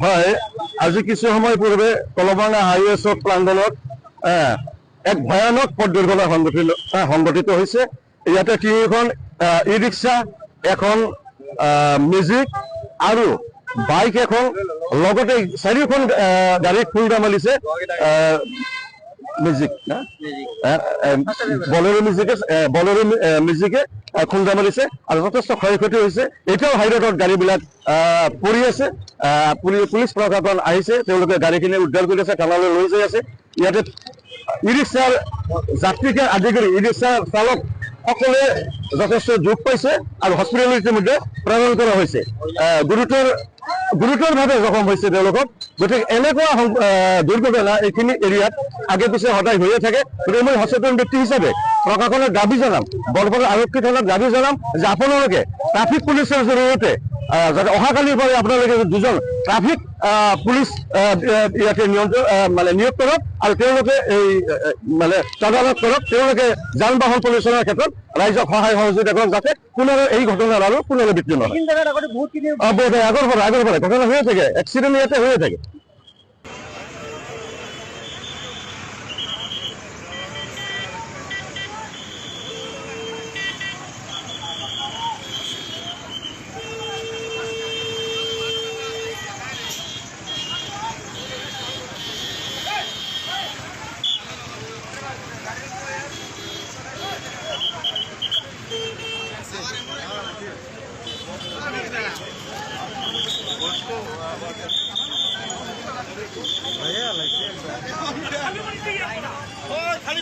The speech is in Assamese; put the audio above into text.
হয়, আজি কিছু সময় পূৰ্বে কলমানা হাইৱে চক প্ৰাংগণত এক ভয়ানক পথ দুৰ্ঘটনা সংঘটিত হৈছে। ইয়াতে তিনিখন ই ৰিক্সা, এখন মেজিক আৰু বাইক এখন, লগতে চাৰিখন গাড়ীত খুন্দা মাৰিছে। মেজিক বলেৰো মেজিকে খুন্দা মাৰিছে আৰু যথেষ্ট ক্ষয় ক্ষতি হৈছে। এতিয়াও হাইৰোডত গাড়ীবিলাক পৰি আছে। পুলিচ প্ৰশাসন আহিছে, তেওঁলোকে গাড়ীখিনি উদ্ধাৰ কৰি আছে, থানালৈ লৈ যাই আছে। ইয়াতে ই ৰিক্সাৰ যাত্ৰীকে আদি কৰি ই ৰিক্সাৰ চালক সকলোৱে যথেষ্ট দুখ পাইছে আৰু হস্পিটেলত ইতিমধ্যে প্ৰেৰণ কৰা হৈছে। গুৰুতৰভাৱে জখম হৈছে তেওঁলোকক। গতিকে এনেকুৱা দুৰ্ঘটনা এইখিনি এৰিয়াত আগে পিছে সদায় হৈয়ে থাকে। গতিকে মই সচেতন ব্যক্তি হিচাপে প্ৰশাসনক দাবী জনাম, বৰপেটা আৰক্ষী থানাক দাবী জনাম যে আপোনালোকে ট্ৰাফিক পুলিচৰ জৰিয়তে যাতে অহাকালিৰ পৰা আপোনালোকে দুজন ট্ৰাফিক পুলিচ ইয়াতে নিয়োগ কৰক আৰু তেওঁলোকে এই তদাৰক কৰক। তেওঁলোকে যান বাহন পৰিচালনাৰ ক্ষেত্ৰত ৰাইজক সহায় সহযোগিতা কৰক, যাতে পুনৰ এই ঘটনাৰ আৰু পুনৰাবৃত্তি নহয়। আগৰ পৰা ঘটনা হৈয়ে থাকে, এক্সিডেণ্ট ইয়াতে হৈয়ে থাকে। খালি